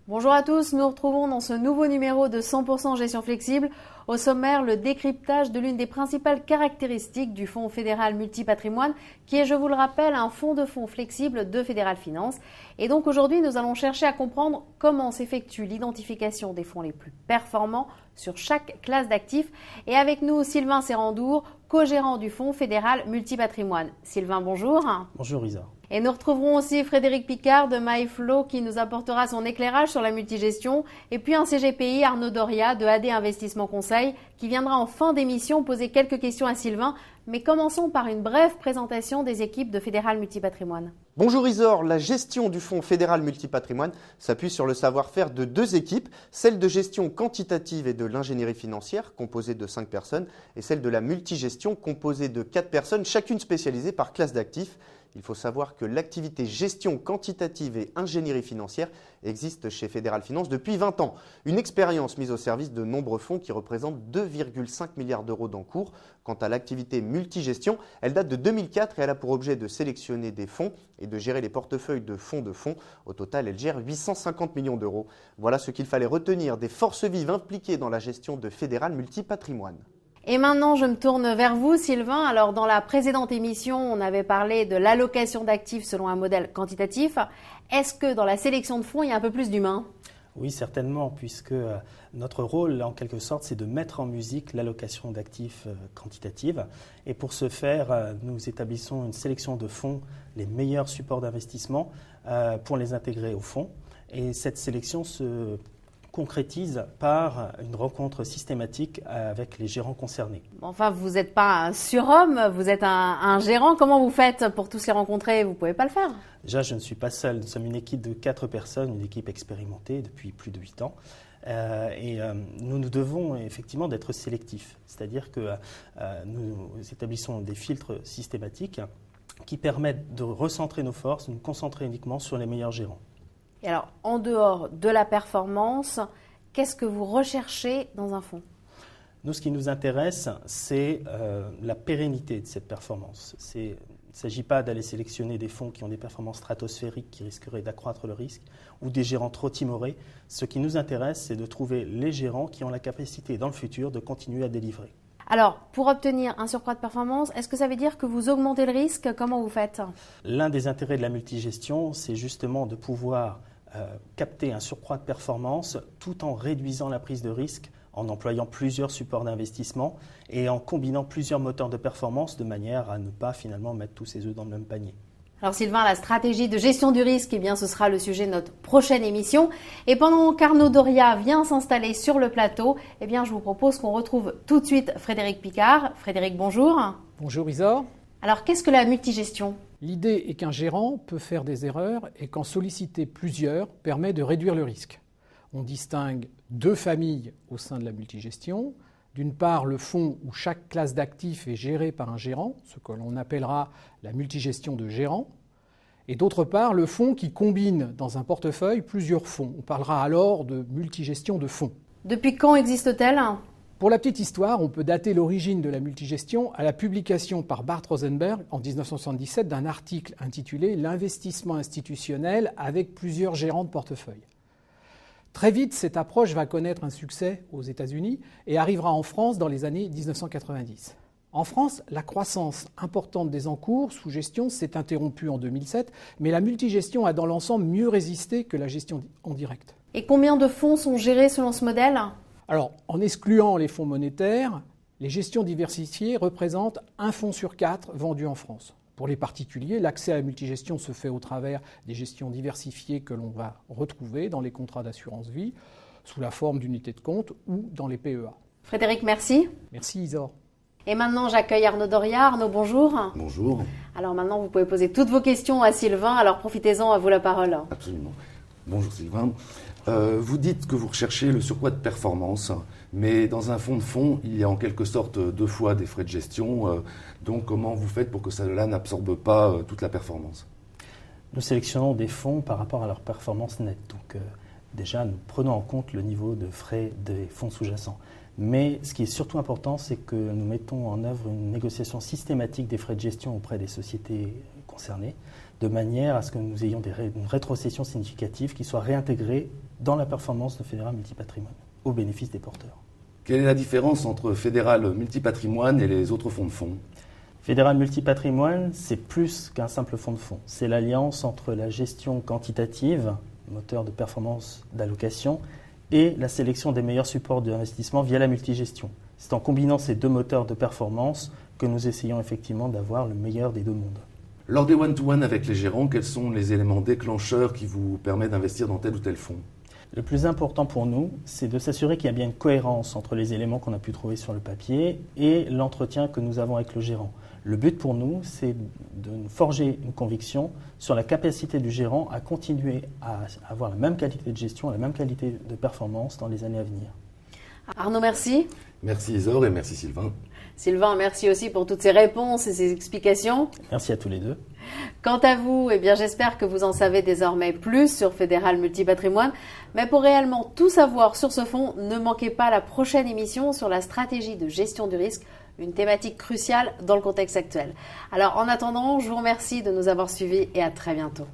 Bonjour à tous, nous retrouvons dans ce nouveau numéro de 100% Gestion Flexible. Au sommaire, le décryptage de l'une des principales caractéristiques du Fonds fédéral multipatrimoine, qui est, je vous le rappelle, un fonds de fonds flexible de Fédéral Finance. Et donc aujourd'hui, nous allons chercher à comprendre comment s'effectue l'identification des fonds les plus performants sur chaque classe d'actifs. Et avec nous, Sylvain Serrandour, co-gérant du Fonds fédéral multipatrimoine. Sylvain, bonjour. Bonjour Isa. Et nous retrouverons aussi Frédéric Picard de MyFlow qui nous apportera son éclairage sur la multigestion. Et puis un CGPI, Arnaud Doria de AD Investissement Conseil, qui viendra en fin d'émission poser quelques questions à Sylvain. Mais commençons par une brève présentation des équipes de Fédéral Multipatrimoine. Bonjour Isor, la gestion du Fonds fédéral multipatrimoine s'appuie sur le savoir-faire de deux équipes, celle de gestion quantitative et de l'ingénierie financière, composée de 5 personnes, et celle de la multigestion, composée de 4 personnes, chacune spécialisée par classe d'actifs. Il faut savoir que l'activité gestion quantitative et ingénierie financière existe chez Fédéral Finance depuis 20 ans. Une expérience mise au service de nombreux fonds qui représentent 2,5 milliards d'euros d'encours. Quant à l'activité multigestion, elle date de 2004 et elle a pour objet de sélectionner des fonds et de gérer les portefeuilles de fonds de fonds. Au total, elle gère 850 millions d'euros. Voilà ce qu'il fallait retenir des forces vives impliquées dans la gestion de Fédéral Multipatrimoine. Et maintenant, je me tourne vers vous, Sylvain. Alors, dans la précédente émission, on avait parlé de l'allocation d'actifs selon un modèle quantitatif. Est-ce que dans la sélection de fonds, il y a un peu plus d'humain ? Oui, certainement, puisque notre rôle, en quelque sorte, c'est de mettre en musique l'allocation d'actifs quantitative. Et pour ce faire, nous établissons une sélection de fonds, les meilleurs supports d'investissement, pour les intégrer au fonds. Et cette sélection se concrétise par une rencontre systématique avec les gérants concernés. Enfin, vous n'êtes pas un surhomme, vous êtes un gérant. Comment vous faites pour tous les rencontrer ? Vous ne pouvez pas le faire. Déjà, je ne suis pas seul. Nous sommes une équipe de 4 personnes, une équipe expérimentée depuis plus de 8 ans. Nous devons effectivement d'être sélectifs. C'est-à-dire que nous établissons des filtres systématiques qui permettent de recentrer nos forces, de nous concentrer uniquement sur les meilleurs gérants. Et alors, en dehors de la performance, qu'est-ce que vous recherchez dans un fonds ? Nous, ce qui nous intéresse, c'est la pérennité de cette performance. Il ne s'agit pas d'aller sélectionner des fonds qui ont des performances stratosphériques qui risqueraient d'accroître le risque ou des gérants trop timorés. Ce qui nous intéresse, c'est de trouver les gérants qui ont la capacité dans le futur de continuer à délivrer. Alors, pour obtenir un surcroît de performance, est-ce que ça veut dire que vous augmentez le risque ? Comment vous faites ? L'un des intérêts de la multigestion, c'est justement de pouvoir capter un surcroît de performance tout en réduisant la prise de risque, en employant plusieurs supports d'investissement et en combinant plusieurs moteurs de performance de manière à ne pas finalement mettre tous ses œufs dans le même panier. Alors Sylvain, la stratégie de gestion du risque, eh bien, ce sera le sujet de notre prochaine émission. Et pendant qu'Arnaud Doria vient s'installer sur le plateau, eh bien, je vous propose qu'on retrouve tout de suite Frédéric Picard. Frédéric, bonjour. Bonjour Isor. Alors, qu'est-ce que la multigestion ? L'idée est qu'un gérant peut faire des erreurs et qu'en solliciter plusieurs permet de réduire le risque. On distingue 2 familles au sein de la multigestion. D'une part, le fonds où chaque classe d'actifs est gérée par un gérant, ce que l'on appellera la multigestion de gérants. Et d'autre part, le fonds qui combine dans un portefeuille plusieurs fonds. On parlera alors de multigestion de fonds. Depuis quand existe-t-elle ? Pour la petite histoire, on peut dater l'origine de la multigestion à la publication par Bart Rosenberg en 1977 d'un article intitulé « L'investissement institutionnel avec plusieurs gérants de portefeuille ». Très vite, cette approche va connaître un succès aux États-Unis et arrivera en France dans les années 1990. En France, la croissance importante des encours sous gestion s'est interrompue en 2007, mais la multigestion a dans l'ensemble mieux résisté que la gestion en direct. Et combien de fonds sont gérés selon ce modèle ? Alors, en excluant les fonds monétaires, les gestions diversifiées représentent 1 fonds sur 4 vendus en France. Pour les particuliers, l'accès à la multigestion se fait au travers des gestions diversifiées que l'on va retrouver dans les contrats d'assurance vie, sous la forme d'unités de compte ou dans les PEA. Frédéric, merci. Merci Isor. Et maintenant, j'accueille Arnaud Doria. Arnaud, bonjour. Bonjour. Alors maintenant, vous pouvez poser toutes vos questions à Sylvain. Alors profitez-en, à vous la parole. Absolument. Bonjour Sylvain. Vous dites que vous recherchez le surcroît de performance, mais dans un fonds de fonds, il y a en quelque sorte 2 fois des frais de gestion. Donc comment vous faites pour que cela n'absorbe pas toute la performance ? Nous sélectionnons des fonds par rapport à leur performance nette. Donc déjà, nous prenons en compte le niveau de frais des fonds sous-jacents. Mais ce qui est surtout important, c'est que nous mettons en œuvre une négociation systématique des frais de gestion auprès des sociétés concernés, de manière à ce que nous ayons une rétrocession significative qui soit réintégrée dans la performance de Fédéral Multipatrimoine, au bénéfice des porteurs. Quelle est la différence entre Fédéral Multipatrimoine et les autres fonds de fonds ? Fédéral Multipatrimoine, c'est plus qu'un simple fonds de fonds. C'est l'alliance entre la gestion quantitative, moteur de performance d'allocation, et la sélection des meilleurs supports d'investissement via la multigestion. C'est en combinant ces deux moteurs de performance que nous essayons effectivement d'avoir le meilleur des deux mondes. Lors des one-to-one avec les gérants, quels sont les éléments déclencheurs qui vous permettent d'investir dans tel ou tel fonds ? Le plus important pour nous, c'est de s'assurer qu'il y a bien une cohérence entre les éléments qu'on a pu trouver sur le papier et l'entretien que nous avons avec le gérant. Le but pour nous, c'est de forger une conviction sur la capacité du gérant à continuer à avoir la même qualité de gestion, la même qualité de performance dans les années à venir. Arnaud, merci. Merci Isor et merci Sylvain. Sylvain, merci aussi pour toutes ces réponses et ces explications. Merci à tous les deux. Quant à vous, j'espère que vous en savez désormais plus sur Fédéral Multipatrimoine. Mais pour réellement tout savoir sur ce fonds, ne manquez pas la prochaine émission sur la stratégie de gestion du risque, une thématique cruciale dans le contexte actuel. Alors en attendant, je vous remercie de nous avoir suivis et à très bientôt.